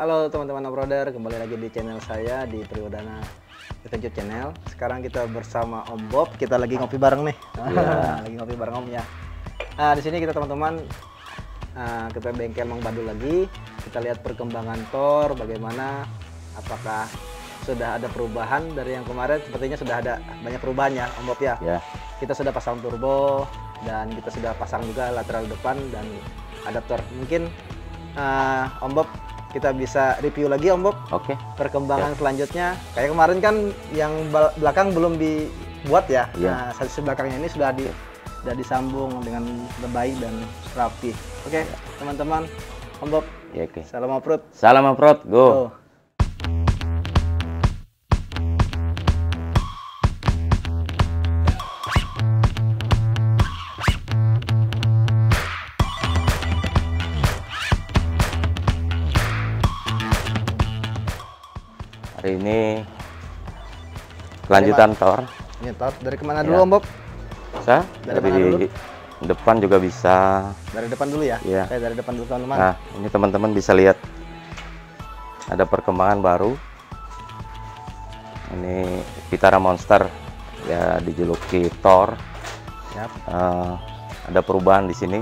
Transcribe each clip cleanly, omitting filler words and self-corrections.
Halo teman-teman off-roader, kembali lagi di channel saya di Priwadana Adventure Channel. Sekarang kita bersama Om Bob, kita lagi ngopi bareng nih. Lagi ngopi bareng Om ya. Nah, di sini kita teman-teman kita bengkel Mang Badul lagi. Kita lihat perkembangan Thor, bagaimana, apakah sudah ada perubahan dari yang kemarin. Sepertinya sudah ada banyak perubahan ya Om Bob ya. Kita sudah pasang turbo dan kita sudah pasang juga lateral depan dan adaptor. Mungkin Om Bob kita bisa review lagi Om Bob. Oke. Perkembangan selanjutnya. Kayak kemarin kan yang belakang belum dibuat ya. Nah, sisi belakangnya ini sudah disambung dengan baik dan rapi. Oke, teman-teman. Om Bob. Ya, oke. Salam off-road. Salam off-road, go. Hari ini kelanjutan Thor. Ini Thor dari kemana dulu Om Bob? Bisa dari depan juga bisa. Dari depan dulu ya? Iya. Oke, dari depan dulu teman-teman. Nah, ini teman-teman bisa lihat ada perkembangan baru. Ini Vitara Monster ya, dijuluki Thor. Yap. Ada perubahan di sini.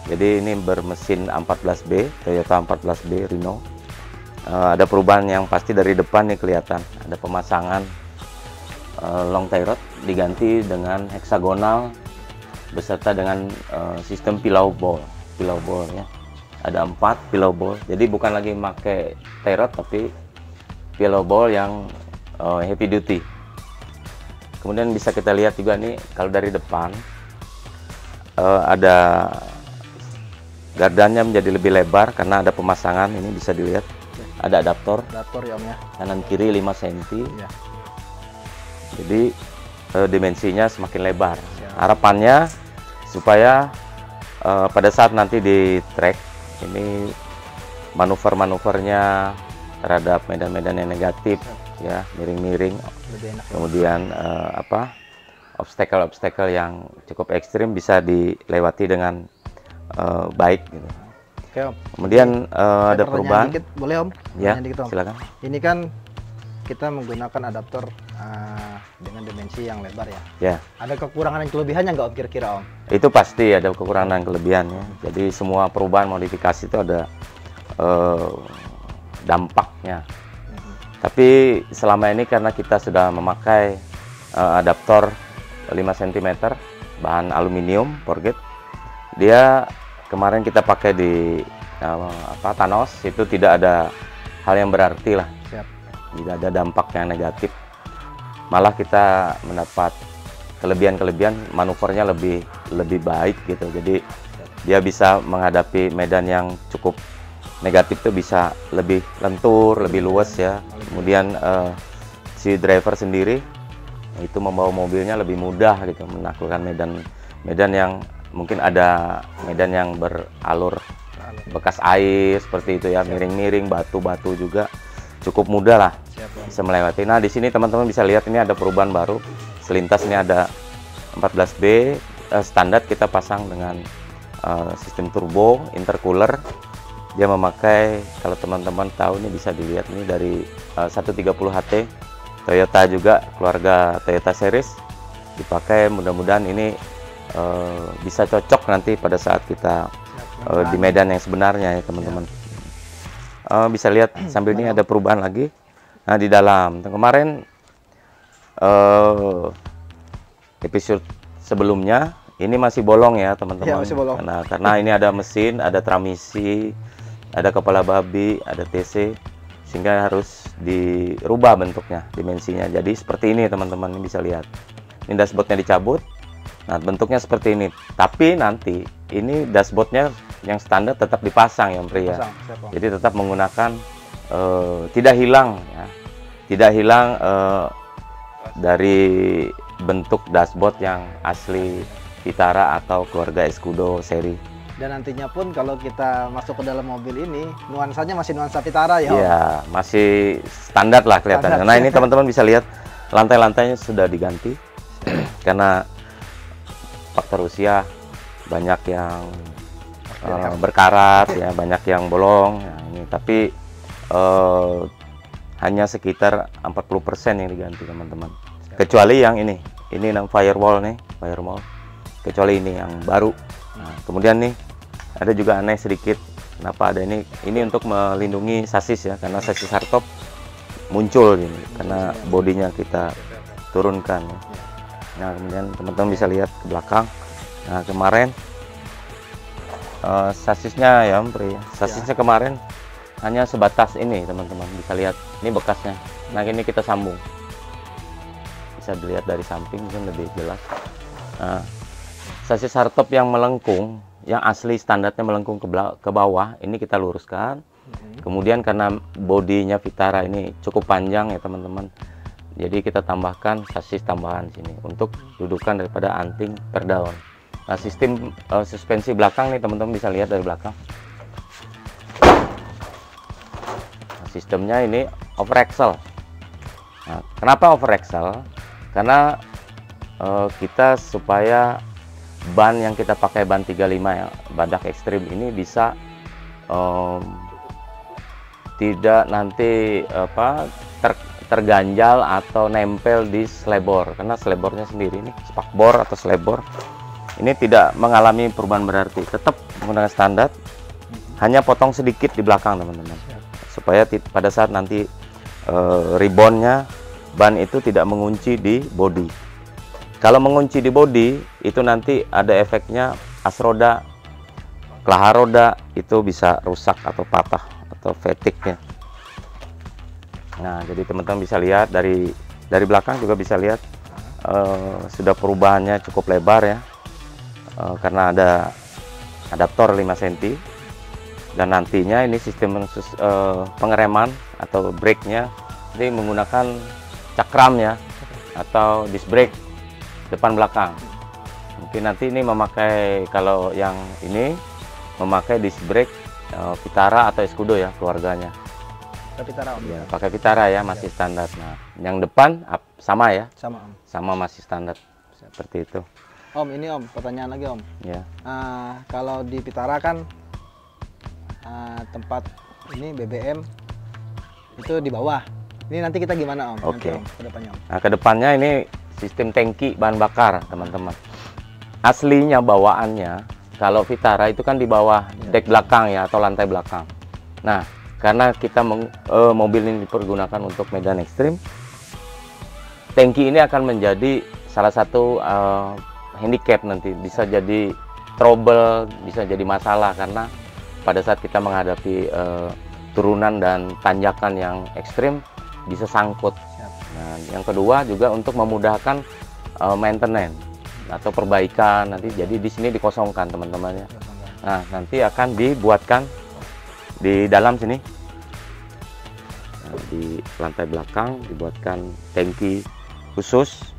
Jadi ini bermesin A14B, Toyota A14B Rhino. Ada perubahan yang pasti dari depan nih kelihatan. Ada pemasangan long tie rod diganti dengan heksagonal beserta dengan sistem pillow ball ya. Ada 4 pillow ball. Jadi bukan lagi pakai tie rod tapi pillow ball yang heavy duty. Kemudian bisa kita lihat juga nih kalau dari depan ada gardannya menjadi lebih lebar karena ada pemasangan. Ini bisa dilihat. Ada adaptor ya Om ya. Kanan kiri 5 cm. Ya. Jadi dimensinya semakin lebar. Harapannya supaya pada saat nanti di track ini manuver-manuvernya terhadap medan-medan yang negatif ya, miring-miring. Kemudian obstacle-obstacle yang cukup ekstrim bisa dilewati dengan baik gitu. Oke, Om. Kemudian ada perubahan. Dikit, boleh Om? Ya, dikit, Om. silakan. Ini kan kita menggunakan adaptor dengan dimensi yang lebar ya. Ya. Ada kekurangan dan kelebihannya nggak Om kira-kira Om? Itu pasti ada kekurangan dan kelebihannya. Jadi semua perubahan modifikasi itu ada dampaknya. Tapi selama ini karena kita sudah memakai adaptor 5 cm bahan aluminium forget, dia kemarin kita pakai di Thanos itu tidak ada hal yang berarti lah. Siap. Tidak ada dampak yang negatif. Malah kita mendapat kelebihan-kelebihan, manuvernya lebih baik gitu. Jadi dia bisa menghadapi medan yang cukup negatif itu bisa lebih lentur, lebih luas ya. Kemudian si driver sendiri itu membawa mobilnya lebih mudah gitu, menaklukkan medan yang mungkin ada medan yang beralur bekas air seperti itu ya, miring-miring, batu-batu juga cukup mudah lah bisa melewati. Nah, di sini teman-teman bisa lihat ini ada perubahan baru. Selintas ini ada 14B standar kita pasang dengan sistem turbo intercooler. Dia memakai, kalau teman-teman tahu ini bisa dilihat ini dari 130 HT Toyota juga, keluarga Toyota series dipakai. Mudah-mudahan ini bisa cocok nanti pada saat kita di medan yang sebenarnya ya teman-teman. Bisa lihat sambil ini ada perubahan lagi. Nah, di dalam kemarin episode sebelumnya ini masih bolong ya teman-teman. Karena ini ada mesin, ada transmisi, ada kepala babi, ada TC, sehingga harus dirubah bentuknya, dimensinya. Jadi seperti ini teman-teman, ini bisa lihat. Ini dashboardnya dicabut. Nah, bentuknya seperti ini. Tapi nanti ini dashboardnya yang standar tetap dipasang ya pria. Jadi tetap menggunakan tidak hilang ya. Tidak hilang dari bentuk dashboard yang asli Vitara atau keluarga Escudo seri. Dan nantinya pun kalau kita masuk ke dalam mobil ini, nuansanya masih nuansa Vitara ya Om? Iya, masih standar lah kelihatannya. Nah, ini teman-teman bisa lihat lantai-lantainya sudah diganti karena faktor usia, banyak yang berkarat ya, banyak yang bolong ya, ini. Tapi hanya sekitar 40% yang diganti teman-teman. Kecuali yang ini firewall nih, firewall. Kecuali ini yang baru. Nah, kemudian nih ada juga aneh sedikit. Kenapa ada ini? Ini untuk melindungi sasis ya, karena sasis hardtop muncul gini, karena bodinya kita turunkan. Ya. Nah, kemudian teman-teman bisa lihat ke belakang. Nah, kemarin sasisnya ya, sasisnya kemarin hanya sebatas ini, teman-teman bisa lihat. Ini bekasnya. Nah, ini kita sambung. Bisa dilihat dari samping mungkin lebih jelas. Nah, sasis hardtop yang melengkung, yang asli standarnya melengkung ke bawah, ini kita luruskan. Kemudian karena bodinya Vitara ini cukup panjang ya teman-teman, jadi kita tambahkan sasis tambahan sini untuk dudukan daripada anting per daun. Nah, sistem suspensi belakang nih teman-teman bisa lihat dari belakang. Nah, sistemnya ini over axle. Nah, kenapa over axle? Karena kita supaya ban yang kita pakai ban 35 ya, badak ekstrim ini bisa tidak nanti terganjal atau nempel di slebor, karena slebornya sendiri ini spakbor atau slebor ini tidak mengalami perubahan berarti, tetap menggunakan standar, hanya potong sedikit di belakang teman-teman, supaya pada saat nanti ribonnya ban itu tidak mengunci di bodi. Kalau mengunci di bodi itu nanti ada efeknya as roda, kelaha roda itu bisa rusak atau patah atau fatigue ya. Nah, jadi teman-teman bisa lihat dari belakang juga bisa lihat sudah perubahannya cukup lebar ya, karena ada adaptor 5 cm, dan nantinya ini sistem pengereman atau brake-nya ini menggunakan cakram ya, atau disc brake depan belakang. Mungkin nanti ini memakai, kalau yang ini memakai disc brake Vitara atau Escudo ya keluarganya. Vitara, Om. Ya, pakai Vitara ya, masih standar. Nah, yang depan sama ya? Sama, Om. Sama, masih standar. Seperti itu. Om, ini Om, pertanyaan lagi Om. Ya. Kalau di Vitara kan tempat ini BBM itu di bawah. Ini nanti kita gimana Om? Oke. Nanti, Om, ke depannya Om. Nah, ke depannya ini sistem tangki bahan bakar, teman-teman. Aslinya bawaannya kalau Vitara itu kan di bawah dek belakang ya, atau lantai belakang. Nah, karena kita mobil ini dipergunakan untuk medan ekstrim, tangki ini akan menjadi salah satu handicap, nanti bisa jadi trouble, bisa jadi masalah, karena pada saat kita menghadapi turunan dan tanjakan yang ekstrim bisa sangkut. Nah, yang kedua juga untuk memudahkan maintenance atau perbaikan, nanti jadi di sini dikosongkan teman-temannya. Nah, nanti akan dibuatkan di dalam sini, di lantai belakang dibuatkan tangki khusus,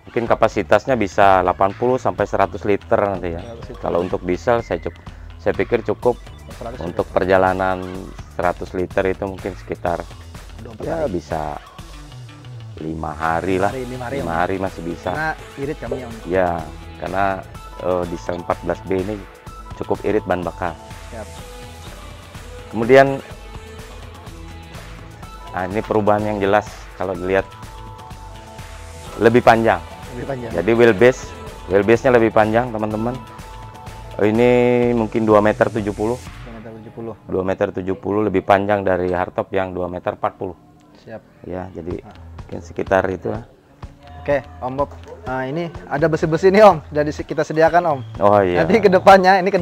mungkin kapasitasnya bisa 80 sampai 100 liter nanti ya. Kalau untuk diesel saya pikir cukup untuk perjalanan 100 liter itu mungkin sekitar ya bisa 5 hari lah, 5 hari masih bisa. Karena irit kami Om. Ya, karena diesel 14B ini cukup irit bahan bakar. Siap. Kemudian, nah ini perubahan yang jelas kalau dilihat lebih panjang. Lebih panjang. Jadi wheelbase-nya lebih panjang teman-teman. Ini mungkin 2,70 m. 2,70 m lebih panjang dari hardtop yang 2,40 m. Siap. Ya, jadi mungkin sekitar itu. Oke, Om Bob. Nah, ini ada besi-besi nih Om, jadi kita sediakan Om. Oh iya. Nanti ke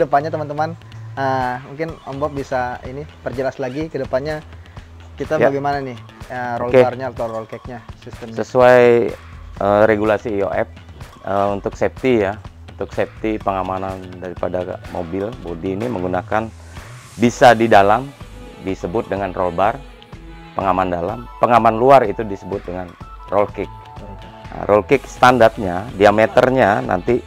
depannya teman-teman. Mungkin Om Bob bisa ini perjelas lagi ke depannya kita bagaimana nih roll bar-nya atau roll cage-nya sistemnya. Sesuai regulasi IOF untuk safety ya, untuk safety pengamanan daripada mobil bodi ini menggunakan, bisa di dalam disebut dengan roll bar, pengaman dalam, pengaman luar itu disebut dengan roll cage. Nah, roll cage standarnya diameternya nanti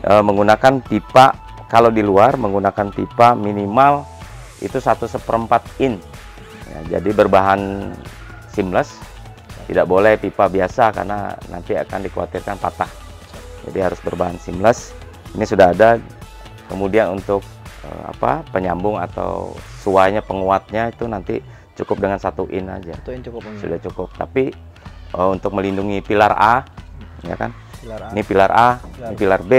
menggunakan pipa, kalau di luar menggunakan pipa minimal itu 1/4 in ya, jadi berbahan seamless, tidak boleh pipa biasa karena nanti akan dikhawatirkan patah, jadi harus berbahan seamless. Ini sudah ada. Kemudian untuk penyambung atau suainya, penguatnya itu nanti cukup dengan 1 in aja. 1 in cukup. Sudah cukup. Tapi untuk melindungi pilar A, ya kan? Pilar A. Ini pilar A, ini pilar B,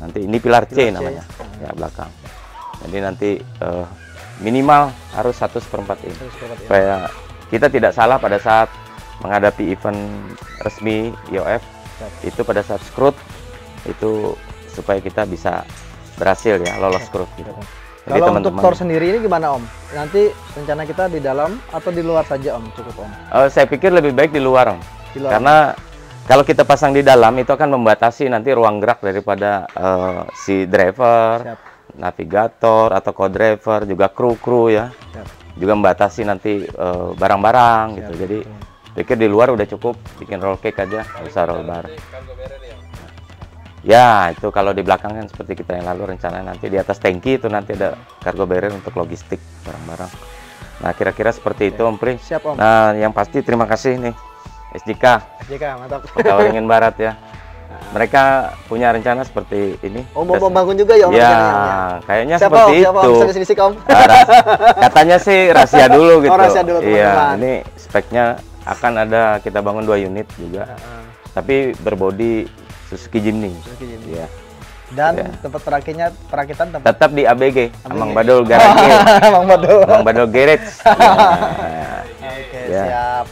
nanti ini pilar C namanya, ya belakang. Jadi nanti minimal harus 1/4 in, supaya kita tidak salah pada saat menghadapi event resmi IOF. Itu pada saat scrut itu supaya kita bisa berhasil ya lolos scrut gitu. Jadi Kalau untuk tour sendiri ini gimana Om? Nanti rencana kita di dalam atau di luar saja Om? Cukup Om? Saya pikir lebih baik di luar Om. Di luar. Karena kalau kita pasang di dalam itu akan membatasi nanti ruang gerak daripada si driver, navigator atau co-driver, juga kru ya. Juga membatasi nanti barang-barang gitu. Jadi pikir di luar udah cukup, bikin roll cake aja, nggak usah roll bar. Ya, itu kalau di belakang kan seperti kita yang lalu rencananya nanti di atas tangki itu nanti ada cargo barrier untuk logistik barang-barang. Nah, kira-kira seperti itu Om Pri. Siap Om. Nah, yang pasti terima kasih nih SJK. SJK, mantap. Kawaringin Barat ya. Mereka punya rencana seperti ini. Oh, mau bangun juga ya Om? Ya, kayaknya siapa seperti Om? Siapa itu. Om? Bisa Om? Katanya sih rahasia dulu gitu. Oh, rahasia dulu teman-teman. Iya, ini speknya akan ada kita bangun 2 unit juga. Tapi berbodi Suzuki Jimny. Iya. Dan tempat perakitan tetap di ABG, Amang Badul Garage. Amang Badul Garage. Oke, siap.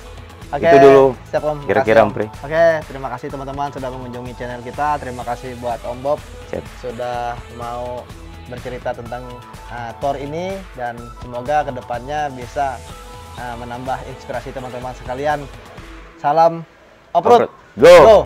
Oke, itu dulu. Siap Om. Kira-kira Om Pri. Oke, terima kasih teman-teman sudah mengunjungi channel kita. Terima kasih buat Om Bob sudah mau bercerita tentang tour ini, dan semoga kedepannya bisa menambah inspirasi teman-teman sekalian. Salam off-road. Go.